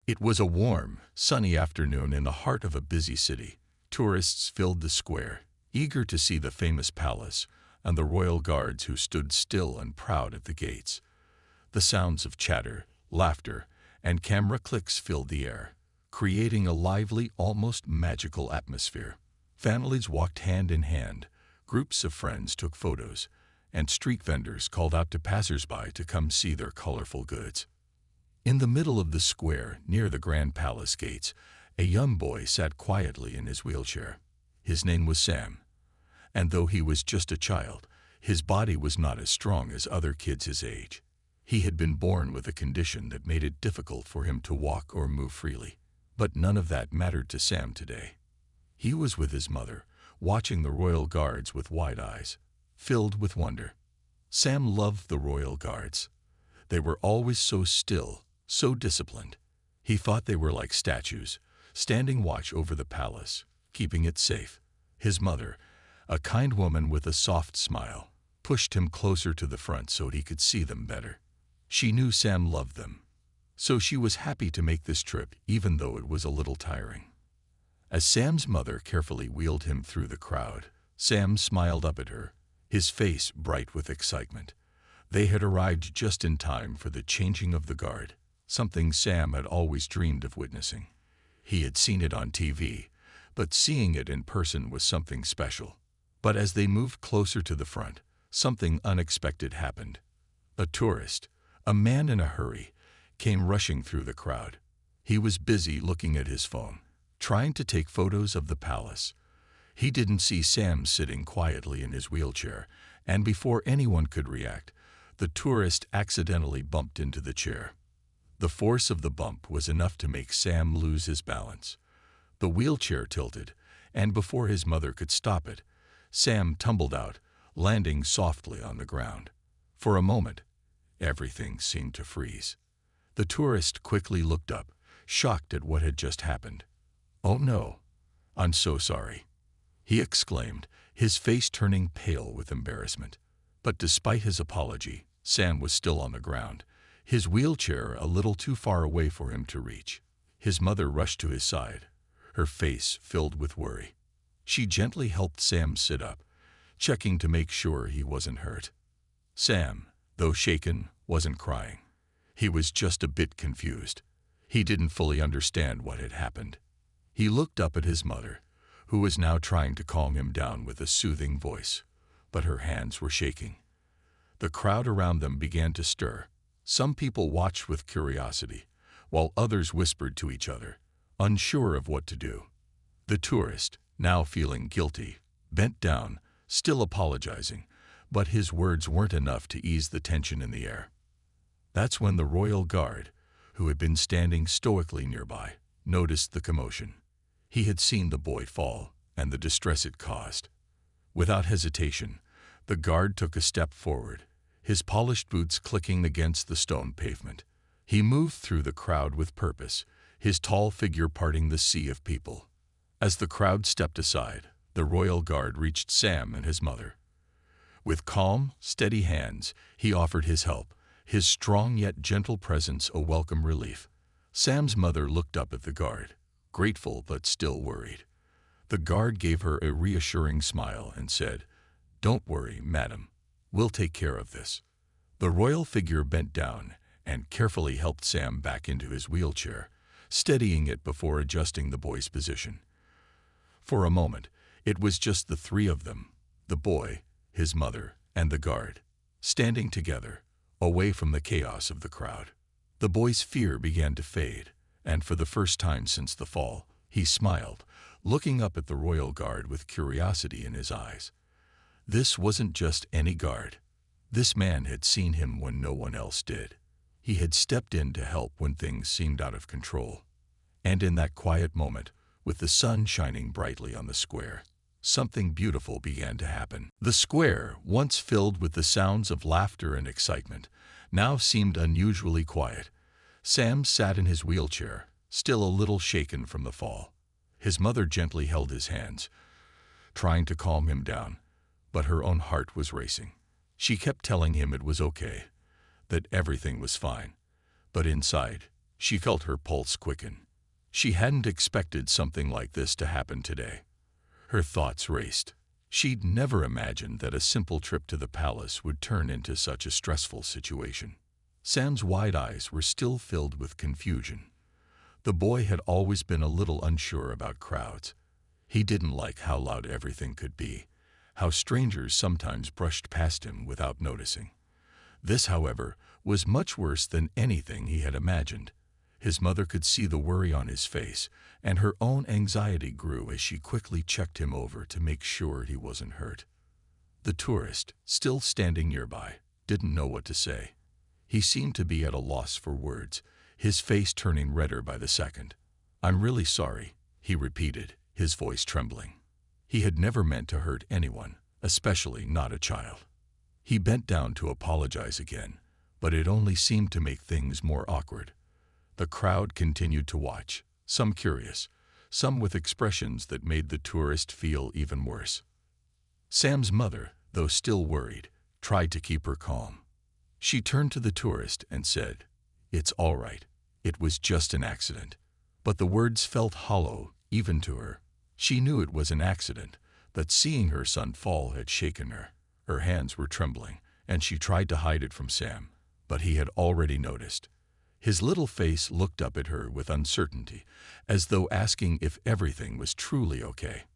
It was a warm, sunny afternoon in the heart of a busy city. Tourists filled the square, eager to see the famous palace and the royal guards who stood still and proud at the gates. The sounds of chatter, laughter, and camera clicks filled the air, creating a lively, almost magical atmosphere. Families walked hand in hand, groups of friends took photos, and street vendors called out to passers-by to come see their colorful goods. In the middle of the square, near the Grand Palace gates, a young boy sat quietly in his wheelchair. His name was Sam, and though he was just a child, his body was not as strong as other kids his age. He had been born with a condition that made it difficult for him to walk or move freely. But none of that mattered to Sam today. He was with his mother, watching the royal guards with wide eyes, filled with wonder. Sam loved the royal guards. They were always so still, so disciplined. He thought they were like statues, standing watch over the palace, keeping it safe. His mother, a kind woman with a soft smile, pushed him closer to the front so he could see them better. She knew Sam loved them, so she was happy to make this trip even though it was a little tiring. As Sam's mother carefully wheeled him through the crowd, Sam smiled up at her, his face bright with excitement. They had arrived just in time for the changing of the guard, something Sam had always dreamed of witnessing. He had seen it on TV, but seeing it in person was something special. But as they moved closer to the front, something unexpected happened. A tourist, a man in a hurry, came rushing through the crowd. He was busy looking at his phone, trying to take photos of the palace. He didn't see Sam sitting quietly in his wheelchair, and before anyone could react, the tourist accidentally bumped into the chair. The force of the bump was enough to make Sam lose his balance. The wheelchair tilted, and before his mother could stop it, Sam tumbled out, landing softly on the ground. For a moment, everything seemed to freeze. The tourist quickly looked up, shocked at what had just happened. "Oh no, I'm so sorry," he exclaimed, his face turning pale with embarrassment. But despite his apology, Sam was still on the ground, his wheelchair a little too far away for him to reach. His mother rushed to his side, her face filled with worry. She gently helped Sam sit up, checking to make sure he wasn't hurt. Sam, though shaken, wasn't crying. He was just a bit confused. He didn't fully understand what had happened. He looked up at his mother, who was now trying to calm him down with a soothing voice, but her hands were shaking. The crowd around them began to stir. Some people watched with curiosity, while others whispered to each other, unsure of what to do. The tourist, now feeling guilty, bent down, still apologizing, but his words weren't enough to ease the tension in the air. That's when the royal guard, who had been standing stoically nearby, noticed the commotion. He had seen the boy fall and the distress it caused. Without hesitation, the guard took a step forward, his polished boots clicking against the stone pavement. He moved through the crowd with purpose, his tall figure parting the sea of people. As the crowd stepped aside, the royal guard reached Sam and his mother. With calm, steady hands, he offered his help, his strong yet gentle presence a welcome relief. Sam's mother looked up at the guard, grateful but still worried. The guard gave her a reassuring smile and said, "Don't worry, madam. We'll take care of this." The royal figure bent down and carefully helped Sam back into his wheelchair, steadying it before adjusting the boy's position. For a moment, it was just the three of them, the boy, his mother, and the guard, standing together, away from the chaos of the crowd. The boy's fear began to fade, and for the first time since the fall, he smiled, looking up at the royal guard with curiosity in his eyes. This wasn't just any guard. This man had seen him when no one else did. He had stepped in to help when things seemed out of control. And in that quiet moment, with the sun shining brightly on the square, something beautiful began to happen. The square, once filled with the sounds of laughter and excitement, now seemed unusually quiet. Sam sat in his wheelchair, still a little shaken from the fall. His mother gently held his hands, trying to calm him down, but her own heart was racing. She kept telling him it was okay, that everything was fine, but inside, She felt her pulse quicken. She hadn't expected something like this to happen today. Her thoughts raced. She'd never imagined that a simple trip to the palace would turn into such a stressful situation. Sam's wide eyes were still filled with confusion. The boy had always been a little unsure about crowds. He didn't like how loud everything could be, how strangers sometimes brushed past him without noticing. This, however, was much worse than anything he had imagined. His mother could see the worry on his face, and her own anxiety grew as she quickly checked him over to make sure he wasn't hurt. The tourist, still standing nearby, didn't know what to say. He seemed to be at a loss for words, his face turning redder by the second. "I'm really sorry," he repeated, his voice trembling. He had never meant to hurt anyone, especially not a child. He bent down to apologize again, but it only seemed to make things more awkward. The crowd continued to watch, some curious, some with expressions that made the tourist feel even worse. Sam's mother, though still worried, tried to keep her calm. She turned to the tourist and said, "It's all right. It was just an accident." But the words felt hollow, even to her. She knew it was an accident, but seeing her son fall had shaken her. Her hands were trembling, and she tried to hide it from Sam, but he had already noticed. His little face looked up at her with uncertainty, as though asking if everything was truly okay.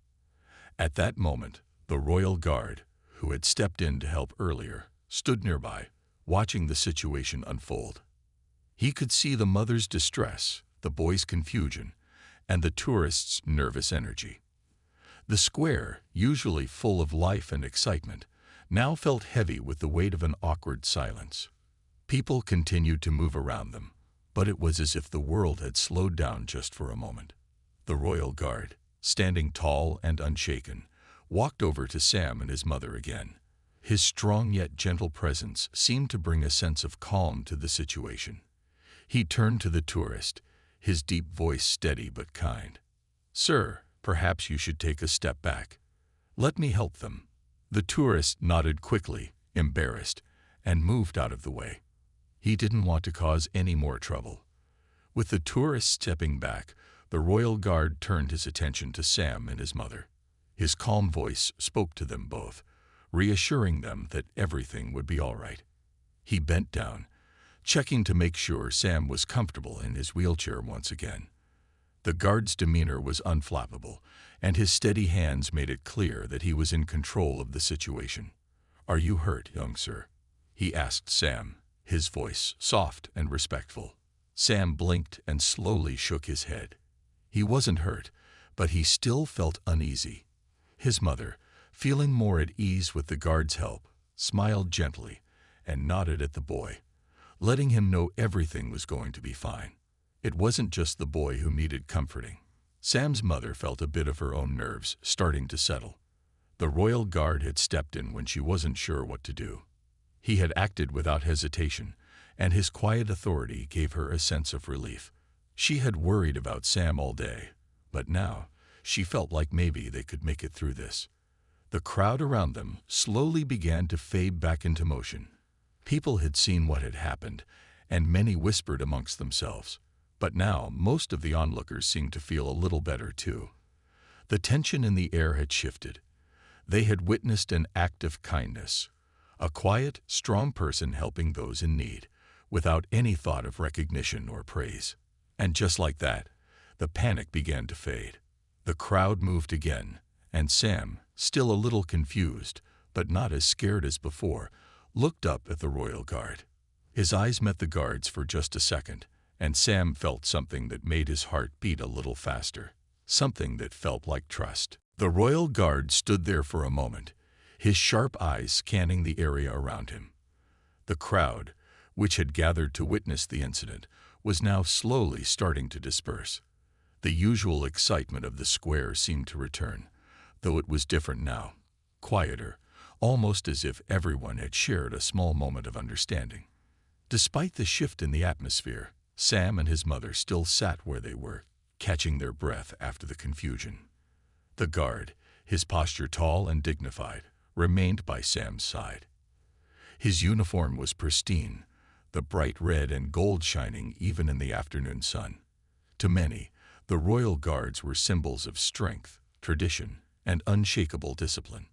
At that moment, the royal guard, who had stepped in to help earlier, stood nearby, watching the situation unfold. He could see the mother's distress, the boy's confusion, and the tourist's nervous energy. The square, usually full of life and excitement, now felt heavy with the weight of an awkward silence. People continued to move around them, but it was as if the world had slowed down just for a moment. The royal guard, standing tall and unshaken, walked over to Sam and his mother again. His strong yet gentle presence seemed to bring a sense of calm to the situation. He turned to the tourist, his deep voice steady but kind. "Sir, perhaps you should take a step back. Let me help them." The tourist nodded quickly, embarrassed, and moved out of the way. He didn't want to cause any more trouble. With the tourist stepping back, the royal guard turned his attention to Sam and his mother. His calm voice spoke to them both, reassuring them that everything would be all right. He bent down, checking to make sure Sam was comfortable in his wheelchair once again. The guard's demeanor was unflappable, and his steady hands made it clear that he was in control of the situation. "Are you hurt, young sir?" he asked Sam, his voice soft and respectful. Sam blinked and slowly shook his head. He wasn't hurt, but he still felt uneasy. His mother, feeling more at ease with the guard's help, smiled gently and nodded at the boy, letting him know everything was going to be fine. It wasn't just the boy who needed comforting. Sam's mother felt a bit of her own nerves starting to settle. The royal guard had stepped in when she wasn't sure what to do. He had acted without hesitation, and his quiet authority gave her a sense of relief. She had worried about Sam all day, but now she felt like maybe they could make it through this. The crowd around them slowly began to fade back into motion. People had seen what had happened, and many whispered amongst themselves. But now most of the onlookers seemed to feel a little better too. The tension in the air had shifted. They had witnessed an act of kindness, a quiet, strong person helping those in need, without any thought of recognition or praise. And just like that, the panic began to fade. The crowd moved again, and Sam, still a little confused, but not as scared as before, looked up at the royal guard. His eyes met the guard's for just a second, and Sam felt something that made his heart beat a little faster, something that felt like trust. The royal guard stood there for a moment, his sharp eyes scanning the area around him. The crowd, which had gathered to witness the incident, was now slowly starting to disperse. The usual excitement of the square seemed to return, though it was different now, quieter, almost as if everyone had shared a small moment of understanding. Despite the shift in the atmosphere, Sam and his mother still sat where they were, catching their breath after the confusion. The guard, his posture tall and dignified, remained by Sam's side. His uniform was pristine, the bright red and gold shining even in the afternoon sun. To many, the royal guards were symbols of strength, tradition, and unshakable discipline.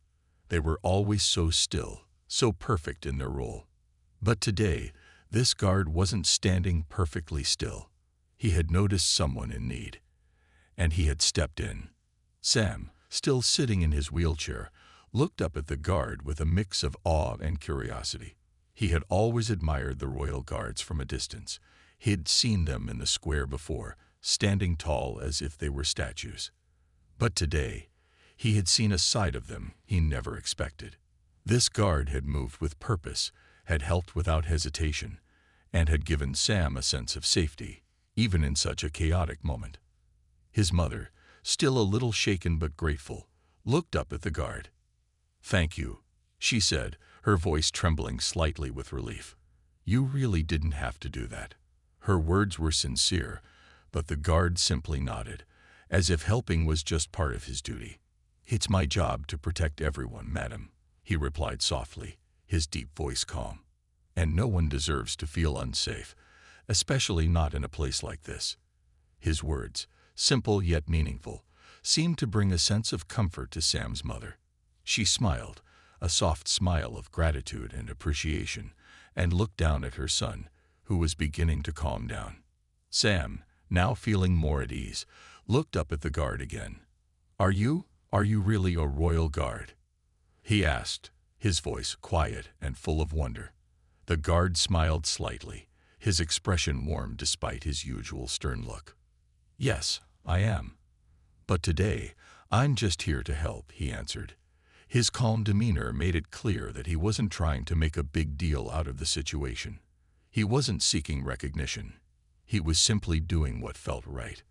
They were always so still, so perfect in their role. But today, this guard wasn't standing perfectly still. He had noticed someone in need, and he had stepped in. Sam, still sitting in his wheelchair, looked up at the guard with a mix of awe and curiosity. He had always admired the royal guards from a distance. He had seen them in the square before, standing tall as if they were statues. But today, he had seen a side of them he never expected. This guard had moved with purpose, had helped without hesitation, and had given Sam a sense of safety, even in such a chaotic moment. His mother, still a little shaken but grateful, looked up at the guard. "Thank you," she said, her voice trembling slightly with relief. "You really didn't have to do that." Her words were sincere, but the guard simply nodded, as if helping was just part of his duty. "It's my job to protect everyone, madam," he replied softly, his deep voice calm. "And no one deserves to feel unsafe, especially not in a place like this." His words, simple yet meaningful, seemed to bring a sense of comfort to Sam's mother. She smiled, a soft smile of gratitude and appreciation, and looked down at her son, who was beginning to calm down. Sam, now feeling more at ease, looked up at the guard again. Are you really a royal guard?" he asked, his voice quiet and full of wonder. The guard smiled slightly, his expression warm despite his usual stern look. "Yes, I am. But today, I'm just here to help," he answered. His calm demeanor made it clear that he wasn't trying to make a big deal out of the situation. He wasn't seeking recognition. He was simply doing what felt right.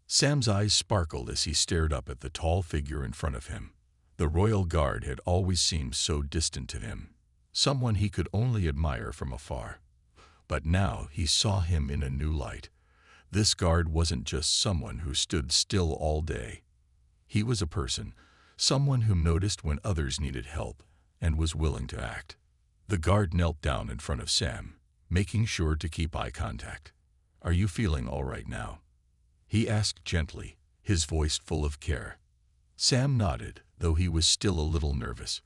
Sam's eyes sparkled as he stared up at the tall figure in front of him. The royal guard had always seemed so distant to him, someone he could only admire from afar. But now he saw him in a new light. This guard wasn't just someone who stood still all day. He was a person, someone who noticed when others needed help and was willing to act. The guard knelt down in front of Sam, making sure to keep eye contact. "Are you feeling all right now?" he asked gently, his voice full of care. Sam nodded, though he was still a little nervous.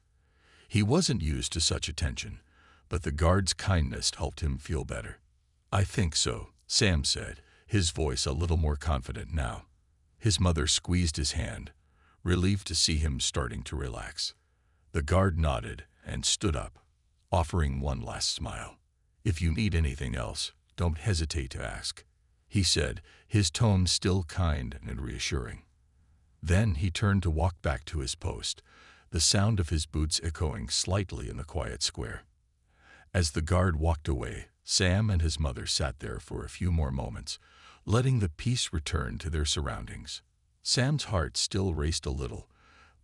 He wasn't used to such attention, but the guard's kindness helped him feel better. "I think so," Sam said, his voice a little more confident now. His mother squeezed his hand, relieved to see him starting to relax. The guard nodded and stood up, offering one last smile. "If you need anything else, don't hesitate to ask," he said, his tone still kind and reassuring. Then he turned to walk back to his post, the sound of his boots echoing slightly in the quiet square. As the guard walked away, Sam and his mother sat there for a few more moments, letting the peace return to their surroundings. Sam's heart still raced a little,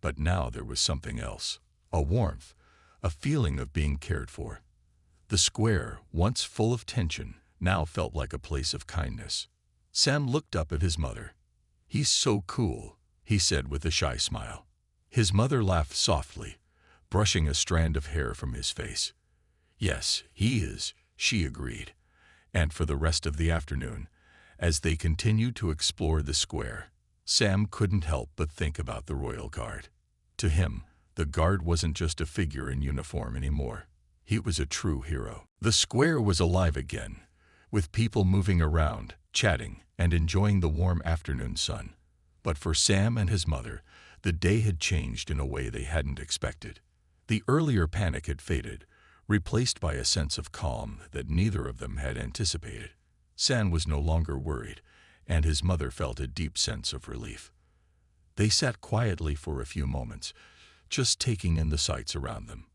but now there was something else, a warmth, a feeling of being cared for. The square, once full of tension, now felt like a place of kindness. Sam looked up at his mother. "He's so cool," he said with a shy smile. His mother laughed softly, brushing a strand of hair from his face. "Yes, he is," she agreed. And for the rest of the afternoon, as they continued to explore the square, Sam couldn't help but think about the royal guard. To him, the guard wasn't just a figure in uniform anymore. He was a true hero. The square was alive again, with people moving around, chatting, and enjoying the warm afternoon sun. But for Sam and his mother, the day had changed in a way they hadn't expected. The earlier panic had faded, replaced by a sense of calm that neither of them had anticipated. Sam was no longer worried, and his mother felt a deep sense of relief. They sat quietly for a few moments, just taking in the sights around them.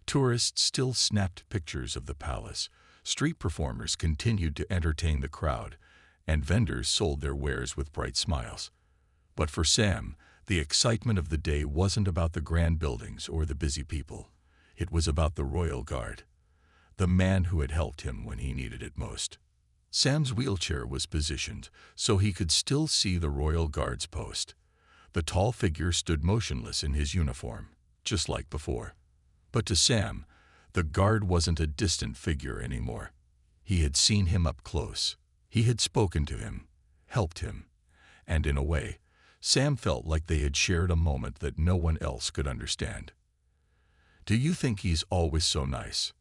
Tourists still snapped pictures of the palace, street performers continued to entertain the crowd, and vendors sold their wares with bright smiles. But for Sam, the excitement of the day wasn't about the grand buildings or the busy people. It was about the royal guard, the man who had helped him when he needed it most. Sam's wheelchair was positioned so he could still see the royal guard's post. The tall figure stood motionless in his uniform, just like before. But to Sam, the guard wasn't a distant figure anymore. He had seen him up close. He had spoken to him, helped him, and in a way, Sam felt like they had shared a moment that no one else could understand. "Do you think he's always so nice?"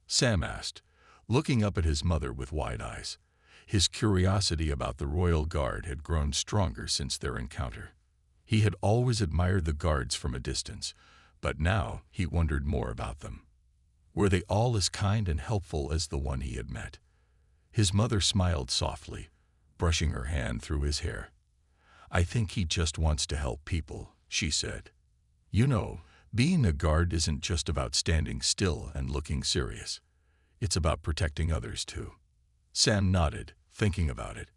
Sam asked, looking up at his mother with wide eyes. His curiosity about the royal guard had grown stronger since their encounter. He had always admired the guards from a distance, but now he wondered more about them. Were they all as kind and helpful as the one he had met? His mother smiled softly, brushing her hand through his hair. "I think he just wants to help people," she said. "You know, being a guard isn't just about standing still and looking serious. It's about protecting others too." Sam nodded, thinking about it.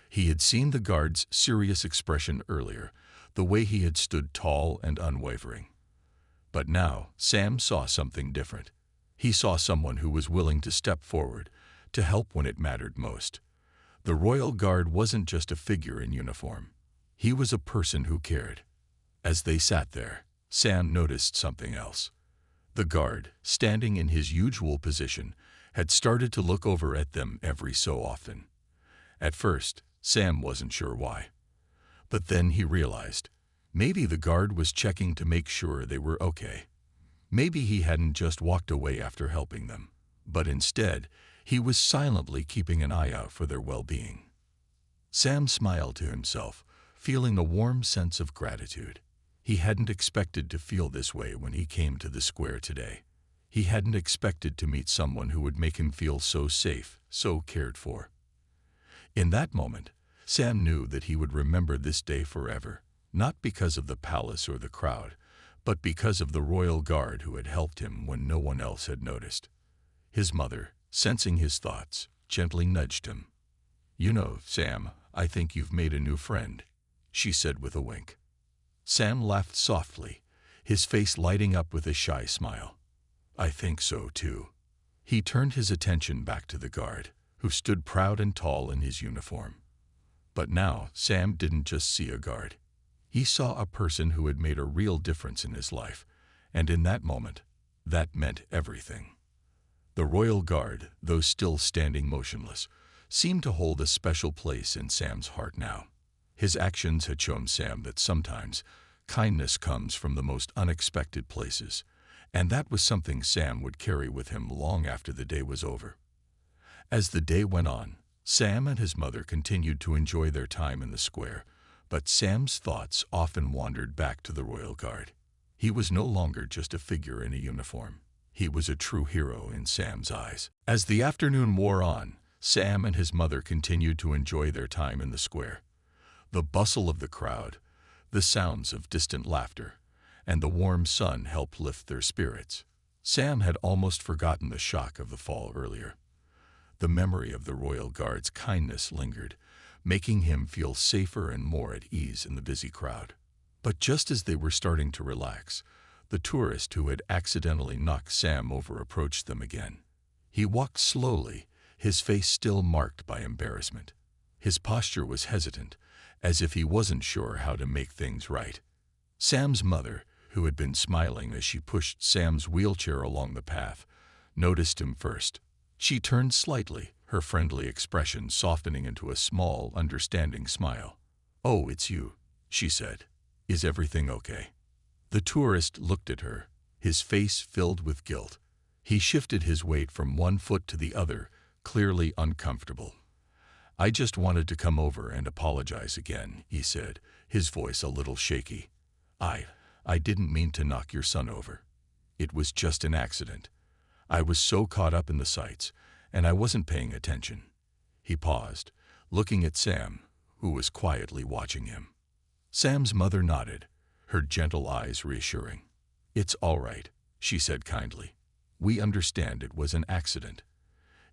He had seen the guard's serious expression earlier, the way he had stood tall and unwavering. But now Sam saw something different. He saw someone who was willing to step forward, to help when it mattered most. The royal guard wasn't just a figure in uniform. He was a person who cared. As they sat there, Sam noticed something else. The guard, standing in his usual position, had started to look over at them every so often. At first, Sam wasn't sure why. But then he realized, maybe the guard was checking to make sure they were okay. Maybe he hadn't just walked away after helping them, but instead, he was silently keeping an eye out for their well-being. Sam smiled to himself, feeling a warm sense of gratitude. He hadn't expected to feel this way when he came to the square today. He hadn't expected to meet someone who would make him feel so safe, so cared for. In that moment, Sam knew that he would remember this day forever, not because of the palace or the crowd, but because of the royal guard who had helped him when no one else had noticed. His mother, sensing his thoughts, gently nudged him. "You know, Sam, I think you've made a new friend," she said with a wink. Sam laughed softly, his face lighting up with a shy smile. "I think so, too." He turned his attention back to the guard, who stood proud and tall in his uniform. But now Sam didn't just see a guard. He saw a person who had made a real difference in his life, and in that moment, that meant everything. The royal guard, though still standing motionless, seemed to hold a special place in Sam's heart now. His actions had shown Sam that sometimes kindness comes from the most unexpected places, and that was something Sam would carry with him long after the day was over. As the day went on, Sam and his mother continued to enjoy their time in the square, but Sam's thoughts often wandered back to the royal guard. He was no longer just a figure in a uniform. He was a true hero in Sam's eyes. As the afternoon wore on, Sam and his mother continued to enjoy their time in the square. The bustle of the crowd, the sounds of distant laughter, and the warm sun helped lift their spirits. Sam had almost forgotten the shock of the fall earlier. The memory of the royal guard's kindness lingered, making him feel safer and more at ease in the busy crowd. But just as they were starting to relax, the tourist who had accidentally knocked Sam over approached them again. He walked slowly, his face still marked by embarrassment. His posture was hesitant, as if he wasn't sure how to make things right. Sam's mother, who had been smiling as she pushed Sam's wheelchair along the path, noticed him first. She turned slightly, her friendly expression softening into a small, understanding smile. "Oh, it's you," she said. "Is everything okay?" The tourist looked at her, his face filled with guilt. He shifted his weight from one foot to the other, clearly uncomfortable. "I just wanted to come over and apologize again," he said, his voice a little shaky. I didn't mean to knock your son over. It was just an accident. I was so caught up in the sights, and I wasn't paying attention." He paused, looking at Sam, who was quietly watching him. Sam's mother nodded, her gentle eyes reassuring. "It's all right," she said kindly. "We understand it was an accident.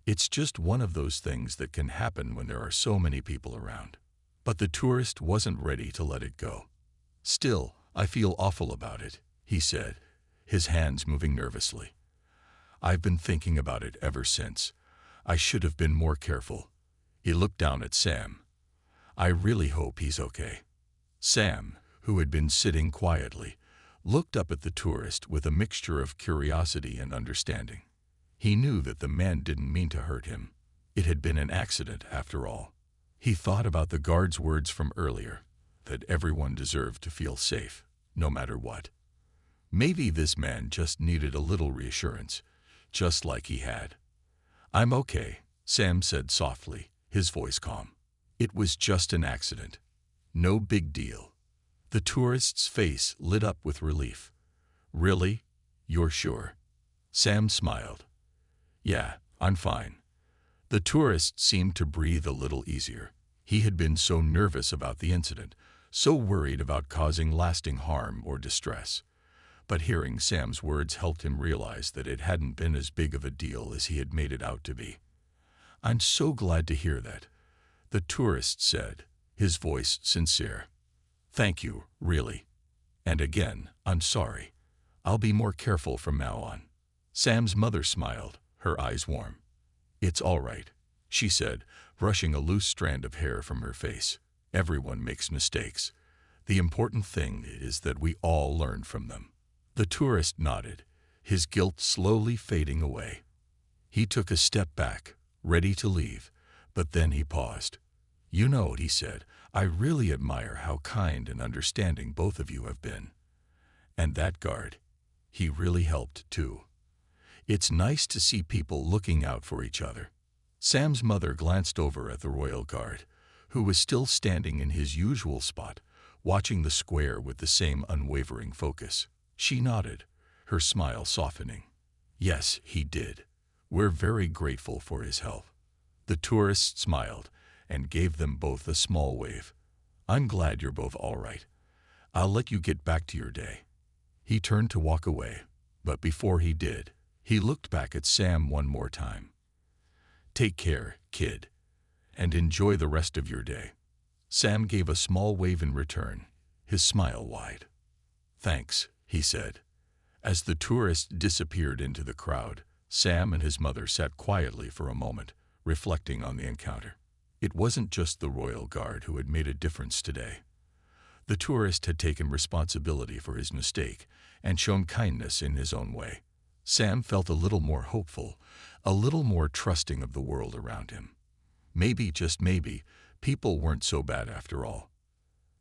It's just one of those things that can happen when there are so many people around." But the tourist wasn't ready to let it go. "Still, I feel awful about it," he said, his hands moving nervously. "I've been thinking about it ever since. I should have been more careful." He looked down at Sam. "I really hope he's okay." Sam, who had been sitting quietly, looked up at the tourist with a mixture of curiosity and understanding. He knew that the man didn't mean to hurt him, It had been an accident, after all. He thought about the guard's words from earlier, that everyone deserved to feel safe, no matter what. Maybe this man just needed a little reassurance, just like he had. "I'm okay," Sam said softly, his voice calm. "It was just an accident. No big deal." The tourist's face lit up with relief. "Really? You're sure?" Sam smiled. "Yeah, I'm fine." The tourist seemed to breathe a little easier. He had been so nervous about the incident, so worried about causing lasting harm or distress. But hearing Sam's words helped him realize that it hadn't been as big of a deal as he had made it out to be. "I'm so glad to hear that," the tourist said, his voice sincere. "Thank you, really. And again, I'm sorry. I'll be more careful from now on." Sam's mother smiled, her eyes warm. "It's all right," she said, brushing a loose strand of hair from her face. "Everyone makes mistakes. The important thing is that we all learn from them." The tourist nodded, his guilt slowly fading away. He took a step back, ready to leave, but then he paused. "You know," he said, "I really admire how kind and understanding both of you have been. And that guard, he really helped too. It's nice to see people looking out for each other." Sam's mother glanced over at the royal guard, who was still standing in his usual spot, watching the square with the same unwavering focus. She nodded, her smile softening. "Yes, he did. We're very grateful for his help." The tourist smiled and gave them both a small wave. "I'm glad you're both all right. I'll let you get back to your day." He turned to walk away, but before he did, he looked back at Sam one more time. "Take care, kid, and enjoy the rest of your day." Sam gave a small wave in return, his smile wide. "Thanks," he said. As the tourist disappeared into the crowd, Sam and his mother sat quietly for a moment, reflecting on the encounter. It wasn't just the royal guard who had made a difference today. The tourist had taken responsibility for his mistake and shown kindness in his own way. Sam felt a little more hopeful, a little more trusting of the world around him. Maybe, just maybe, people weren't so bad after all.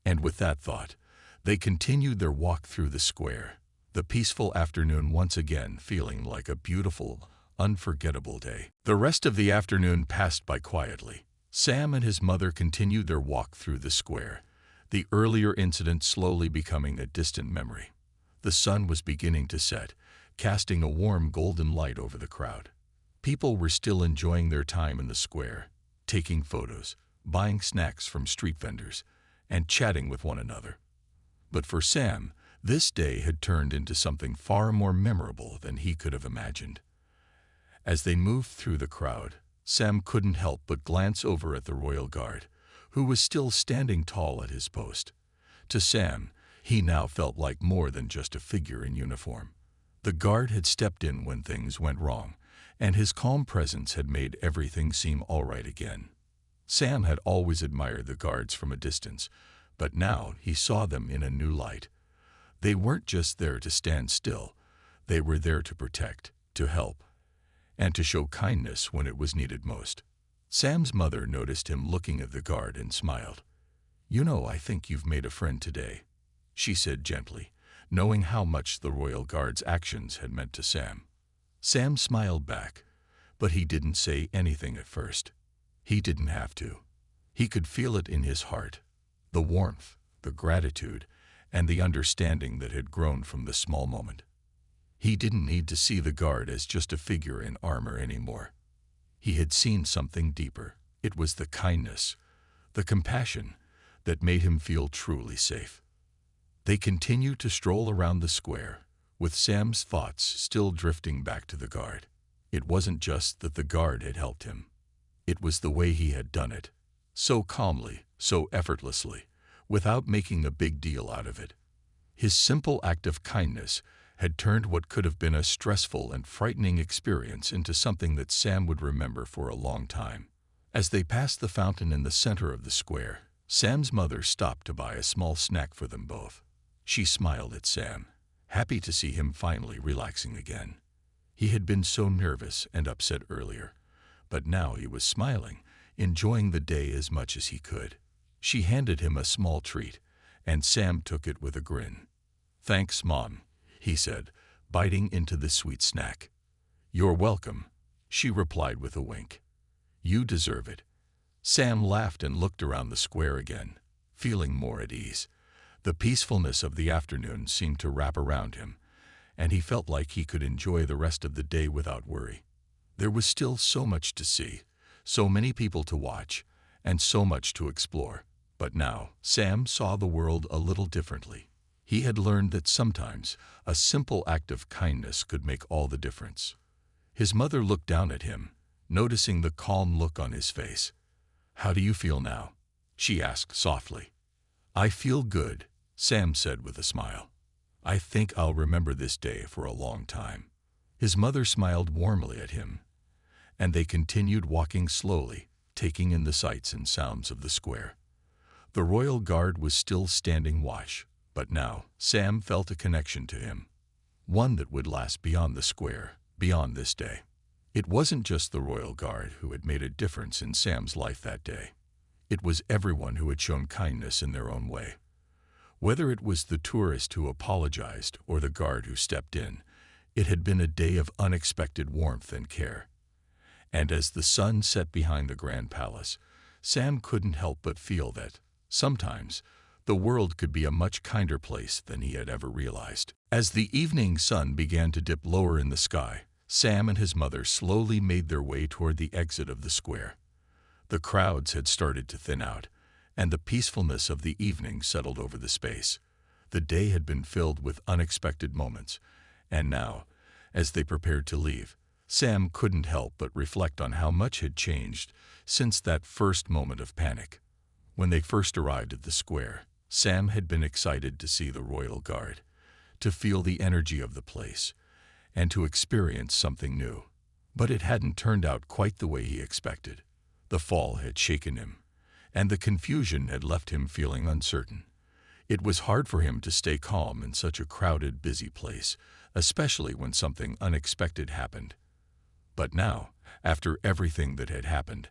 And with that thought, they continued their walk through the square, the peaceful afternoon once again feeling like a beautiful, unforgettable day. The rest of the afternoon passed by quietly. Sam and his mother continued their walk through the square, the earlier incident slowly becoming a distant memory. The sun was beginning to set, casting a warm golden light over the crowd. People were still enjoying their time in the square, taking photos, buying snacks from street vendors, and chatting with one another. But for Sam, this day had turned into something far more memorable than he could have imagined. As they moved through the crowd, Sam couldn't help but glance over at the royal guard, who was still standing tall at his post. To Sam, he now felt like more than just a figure in uniform. The guard had stepped in when things went wrong, and his calm presence had made everything seem all right again. Sam had always admired the guards from a distance, but now he saw them in a new light. They weren't just there to stand still. They were there to protect, to help, and to show kindness when it was needed most. Sam's mother noticed him looking at the guard and smiled. "You know, I think you've made a friend today," she said gently, knowing how much the royal guard's actions had meant to Sam. Sam smiled back, but he didn't say anything at first. He didn't have to. He could feel it in his heart, the warmth, the gratitude, and the understanding that had grown from the small moment. He didn't need to see the guard as just a figure in armor anymore. He had seen something deeper. It was the kindness, the compassion, that made him feel truly safe. They continued to stroll around the square, with Sam's thoughts still drifting back to the guard. It wasn't just that the guard had helped him. It was the way he had done it, so calmly, so effortlessly, without making a big deal out of it. His simple act of kindness had turned what could have been a stressful and frightening experience into something that Sam would remember for a long time. As they passed the fountain in the center of the square, Sam's mother stopped to buy a small snack for them both. She smiled at Sam, happy to see him finally relaxing again. He had been so nervous and upset earlier, but now he was smiling, enjoying the day as much as he could. She handed him a small treat, and Sam took it with a grin. "Thanks, Mom," he said, biting into the sweet snack. "You're welcome," she replied with a wink. "You deserve it." Sam laughed and looked around the square again, feeling more at ease. The peacefulness of the afternoon seemed to wrap around him, and he felt like he could enjoy the rest of the day without worry. There was still so much to see, so many people to watch, and so much to explore. But now, Sam saw the world a little differently. He had learned that sometimes a simple act of kindness could make all the difference. His mother looked down at him, noticing the calm look on his face. "How do you feel now?" she asked softly. "I feel good," Sam said with a smile. "I think I'll remember this day for a long time." His mother smiled warmly at him, and they continued walking slowly, taking in the sights and sounds of the square. The royal guard was still standing watch, but now Sam felt a connection to him, one that would last beyond the square, beyond this day. It wasn't just the royal guard who had made a difference in Sam's life that day. It was everyone who had shown kindness in their own way. Whether it was the tourist who apologized or the guard who stepped in, it had been a day of unexpected warmth and care. And as the sun set behind the grand palace, Sam couldn't help but feel that, sometimes, the world could be a much kinder place than he had ever realized. As the evening sun began to dip lower in the sky, Sam and his mother slowly made their way toward the exit of the square. The crowds had started to thin out, and the peacefulness of the evening settled over the space. The day had been filled with unexpected moments, and now, as they prepared to leave, Sam couldn't help but reflect on how much had changed since that first moment of panic. When they first arrived at the square, Sam had been excited to see the royal guard, to feel the energy of the place, and to experience something new. But it hadn't turned out quite the way he expected. The fall had shaken him, and the confusion had left him feeling uncertain. It was hard for him to stay calm in such a crowded, busy place, especially when something unexpected happened. But now, after everything that had happened,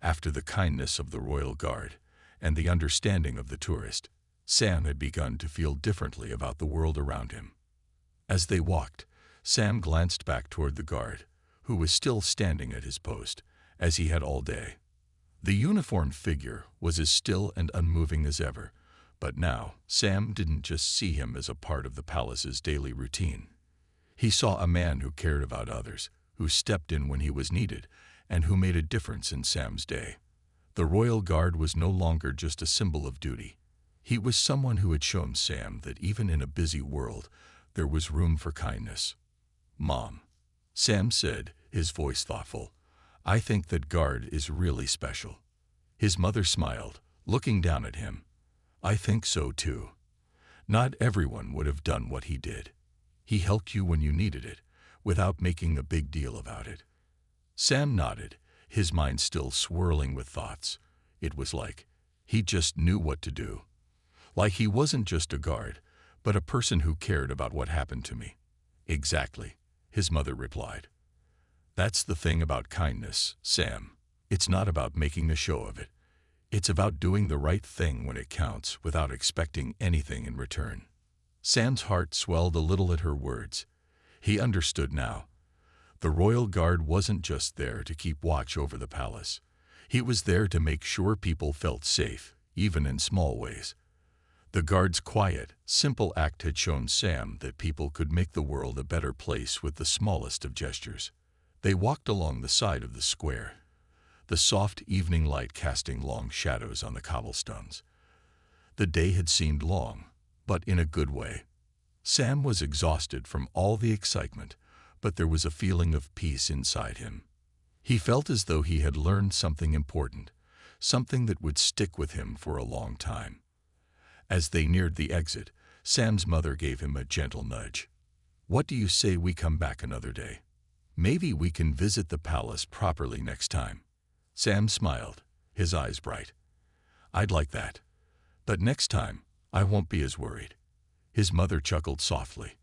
after the kindness of the royal guard and the understanding of the tourist, Sam had begun to feel differently about the world around him. As they walked, Sam glanced back toward the guard, who was still standing at his post, as he had all day. The uniformed figure was as still and unmoving as ever, but now Sam didn't just see him as a part of the palace's daily routine. He saw a man who cared about others, who stepped in when he was needed, and who made a difference in Sam's day. The royal guard was no longer just a symbol of duty. He was someone who had shown Sam that even in a busy world, there was room for kindness. "Mom," Sam said, his voice thoughtful, "I think that guard is really special." His mother smiled, looking down at him. "I think so too. Not everyone would have done what he did. He helped you when you needed it, without making a big deal about it." Sam nodded, his mind still swirling with thoughts. It was like he just knew what to do. Like he wasn't just a guard, but a person who cared about what happened to me. "Exactly," his mother replied. "That's the thing about kindness, Sam. It's not about making a show of it. It's about doing the right thing when it counts without expecting anything in return." Sam's heart swelled a little at her words. He understood now. The royal guard wasn't just there to keep watch over the palace. He was there to make sure people felt safe, even in small ways. The guard's quiet, simple act had shown Sam that people could make the world a better place with the smallest of gestures. They walked along the side of the square, the soft evening light casting long shadows on the cobblestones. The day had seemed long, but in a good way. Sam was exhausted from all the excitement, but there was a feeling of peace inside him. He felt as though he had learned something important, something that would stick with him for a long time. As they neared the exit, Sam's mother gave him a gentle nudge. "What do you say we come back another day? Maybe we can visit the palace properly next time." Sam smiled, his eyes bright. "I'd like that. But next time, I won't be as worried." His mother chuckled softly.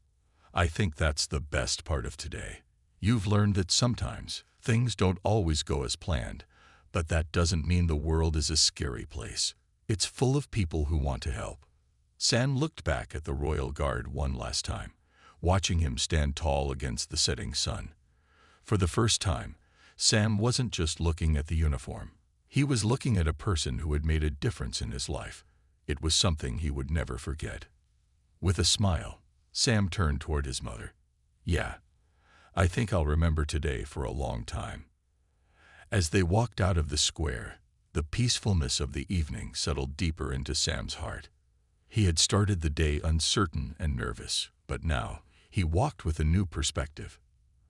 "I think that's the best part of today. You've learned that sometimes things don't always go as planned, but that doesn't mean the world is a scary place. It's full of people who want to help. Sam looked back at the royal guard one last time, watching him stand tall against the setting sun. For the first time, Sam wasn't just looking at the uniform. He was looking at a person who had made a difference in his life. It was something he would never forget. With a smile, Sam turned toward his mother. "Yeah, I think I'll remember today for a long time." As they walked out of the square, the peacefulness of the evening settled deeper into Sam's heart. He had started the day uncertain and nervous, but now he walked with a new perspective.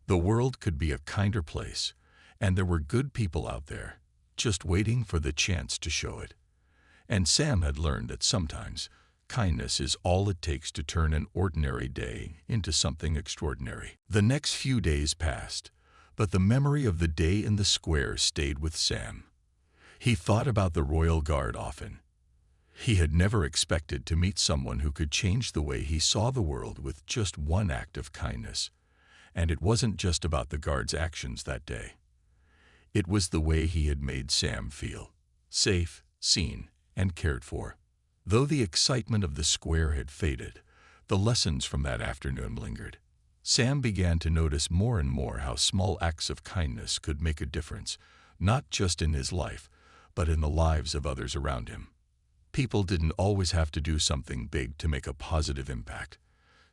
The world could be a kinder place, and there were good people out there, just waiting for the chance to show it. And Sam had learned that sometimes kindness is all it takes to turn an ordinary day into something extraordinary. The next few days passed, but the memory of the day in the square stayed with Sam. He thought about the royal guard often. He had never expected to meet someone who could change the way he saw the world with just one act of kindness. And it wasn't just about the guard's actions that day. It was the way he had made Sam feel safe, seen, and cared for. Though the excitement of the square had faded, the lessons from that afternoon lingered. Sam began to notice more and more how small acts of kindness could make a difference, not just in his life, but in the lives of others around him. People didn't always have to do something big to make a positive impact.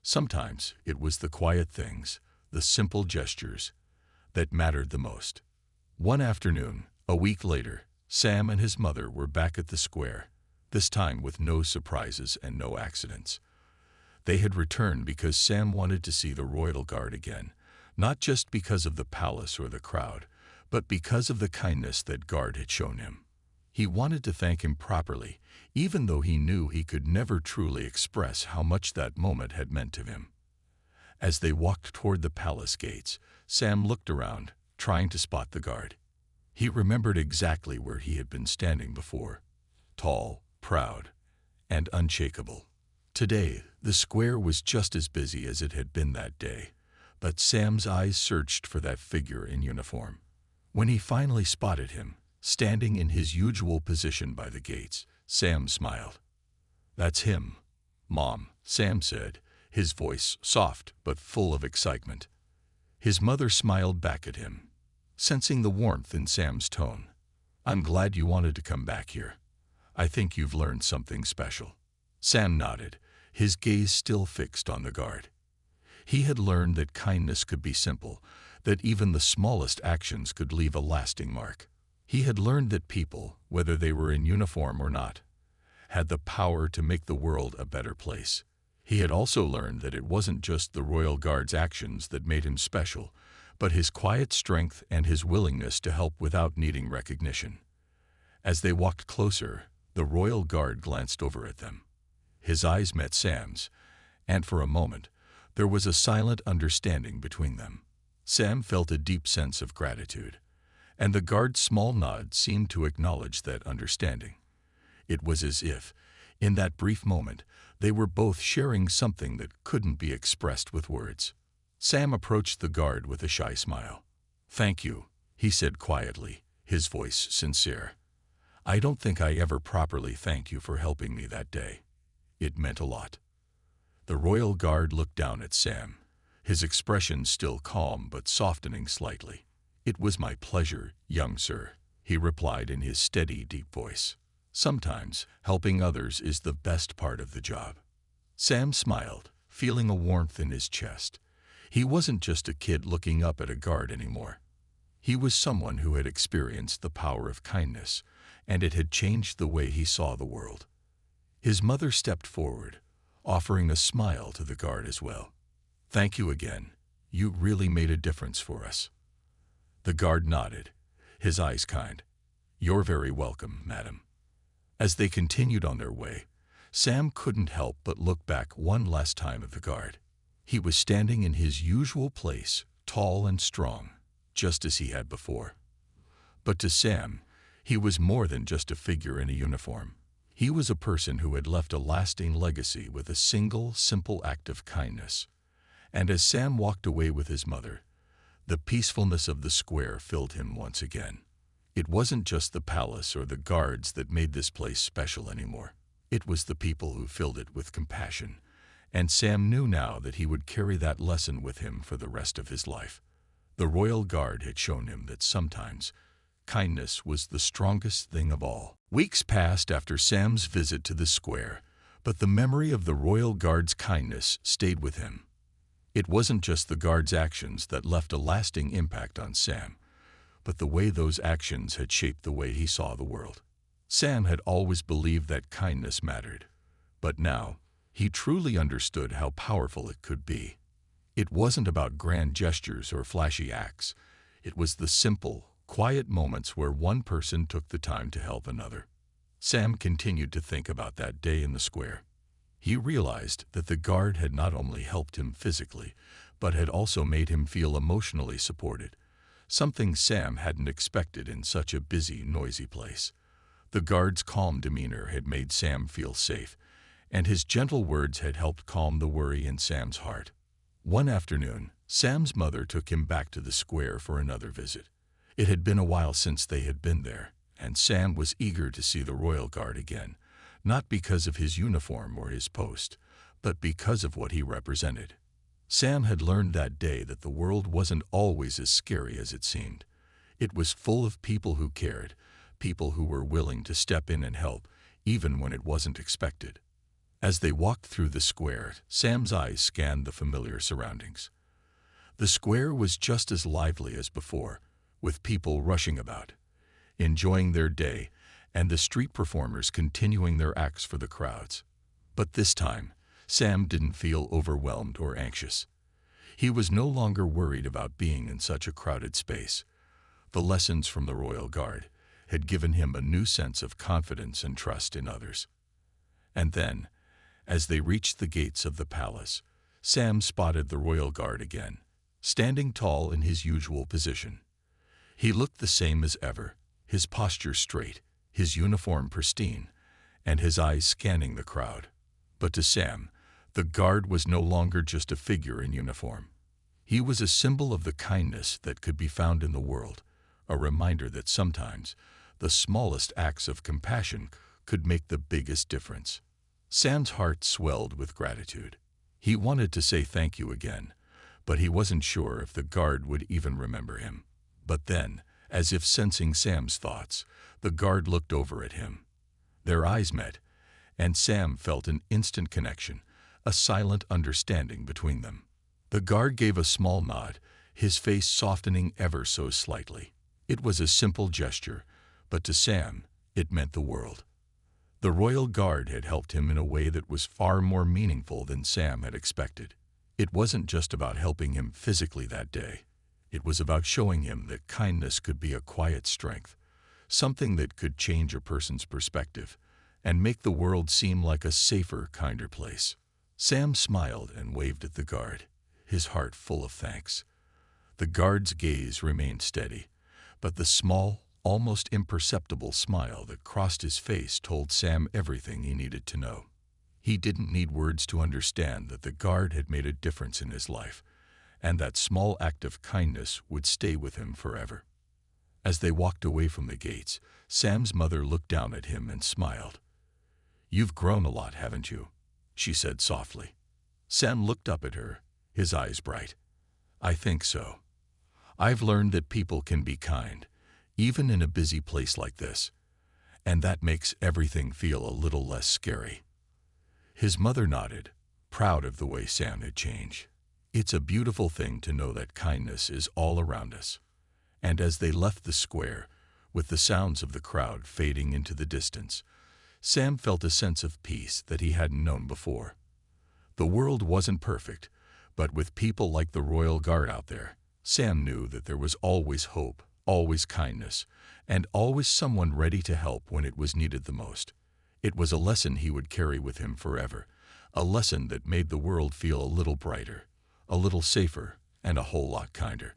Sometimes it was the quiet things, the simple gestures, that mattered the most. One afternoon, a week later, Sam and his mother were back at the square, this time with no surprises and no accidents. They had returned because Sam wanted to see the royal guard again, not just because of the palace or the crowd, but because of the kindness that guard had shown him. He wanted to thank him properly, even though he knew he could never truly express how much that moment had meant to him. As they walked toward the palace gates, Sam looked around, trying to spot the guard. He remembered exactly where he had been standing before, tall, proud, and unshakable. Today, the square was just as busy as it had been that day, but Sam's eyes searched for that figure in uniform. When he finally spotted him, standing in his usual position by the gates, Sam smiled. "That's him, Mom," Sam said, his voice soft but full of excitement. His mother smiled back at him, sensing the warmth in Sam's tone. "I'm glad you wanted to come back here. I think you've learned something special." Sam nodded, his gaze still fixed on the guard. He had learned that kindness could be simple, that even the smallest actions could leave a lasting mark. He had learned that people, whether they were in uniform or not, had the power to make the world a better place. He had also learned that it wasn't just the royal guard's actions that made him special, but his quiet strength and his willingness to help without needing recognition. As they walked closer, the royal guard glanced over at them. His eyes met Sam's, and for a moment, there was a silent understanding between them. Sam felt a deep sense of gratitude, and the guard's small nod seemed to acknowledge that understanding. It was as if, in that brief moment, they were both sharing something that couldn't be expressed with words. Sam approached the guard with a shy smile. "Thank you," he said quietly, his voice sincere. "I don't think I ever properly thanked you for helping me that day. It meant a lot." The royal guard looked down at Sam, his expression still calm but softening slightly. "It was my pleasure, young sir," he replied in his steady, deep voice. "Sometimes helping others is the best part of the job." Sam smiled, feeling a warmth in his chest. He wasn't just a kid looking up at a guard anymore. He was someone who had experienced the power of kindness, and it had changed the way he saw the world. His mother stepped forward, offering a smile to the guard as well. "Thank you again. You really made a difference for us." The guard nodded, his eyes kind. "You're very welcome, madam." As they continued on their way, Sam couldn't help but look back one last time at the guard. He was standing in his usual place, tall and strong, just as he had before. But to Sam, he was more than just a figure in a uniform. He was a person who had left a lasting legacy with a single, simple act of kindness. And as Sam walked away with his mother, The peacefulness of the square filled him once again. It wasn't just the palace or the guards that made this place special anymore. It was the people who filled it with compassion, and Sam knew now that he would carry that lesson with him for the rest of his life. The royal guard had shown him that sometimes kindness was the strongest thing of all. Weeks passed after Sam's visit to the square, but the memory of the royal guard's kindness stayed with him. It wasn't just the guard's actions that left a lasting impact on Sam, but the way those actions had shaped the way he saw the world. Sam had always believed that kindness mattered, but now he truly understood how powerful it could be. It wasn't about grand gestures or flashy acts. It was the simple, quiet moments where one person took the time to help another. Sam continued to think about that day in the square. He realized that the guard had not only helped him physically, but had also made him feel emotionally supported, something Sam hadn't expected in such a busy, noisy place. The guard's calm demeanor had made Sam feel safe, and his gentle words had helped calm the worry in Sam's heart. One afternoon, Sam's mother took him back to the square for another visit. It had been a while since they had been there, and Sam was eager to see the royal guard again, not because of his uniform or his post, but because of what he represented. Sam had learned that day that the world wasn't always as scary as it seemed. It was full of people who cared, people who were willing to step in and help, even when it wasn't expected. As they walked through the square, Sam's eyes scanned the familiar surroundings. The square was just as lively as before, with people rushing about, enjoying their day, and the street performers continuing their acts for the crowds. But this time, Sam didn't feel overwhelmed or anxious. He was no longer worried about being in such a crowded space. The lessons from the royal guard had given him a new sense of confidence and trust in others. And then, as they reached the gates of the palace, Sam spotted the royal guard again, standing tall in his usual position. He looked the same as ever, his posture straight, his uniform pristine, and his eyes scanning the crowd. But to Sam, the guard was no longer just a figure in uniform. He was a symbol of the kindness that could be found in the world, a reminder that sometimes the smallest acts of compassion could make the biggest difference. Sam's heart swelled with gratitude. He wanted to say thank you again, but he wasn't sure if the guard would even remember him. But then, as if sensing Sam's thoughts, the guard looked over at him. Their eyes met, and Sam felt an instant connection, a silent understanding between them. The guard gave a small nod, his face softening ever so slightly. It was a simple gesture, but to Sam, it meant the world. The royal guard had helped him in a way that was far more meaningful than Sam had expected. It wasn't just about helping him physically that day. It was about showing him that kindness could be a quiet strength, something that could change a person's perspective and make the world seem like a safer, kinder place. Sam smiled and waved at the guard, his heart full of thanks. The guard's gaze remained steady, but the small, almost imperceptible smile that crossed his face told Sam everything he needed to know. He didn't need words to understand that the guard had made a difference in his life, and that small act of kindness would stay with him forever. As they walked away from the gates, Sam's mother looked down at him and smiled. "You've grown a lot, haven't you?" she said softly. Sam looked up at her, his eyes bright. "I think so. I've learned that people can be kind, even in a busy place like this, and that makes everything feel a little less scary." His mother nodded, proud of the way Sam had changed. It's a beautiful thing to know that kindness is all around us. And as they left the square, with the sounds of the crowd fading into the distance, Sam felt a sense of peace that he hadn't known before. The world wasn't perfect, but with people like the Royal Guard out there, Sam knew that there was always hope, always kindness, and always someone ready to help when it was needed the most. It was a lesson he would carry with him forever, a lesson that made the world feel a little brighter, a little safer, and a whole lot kinder.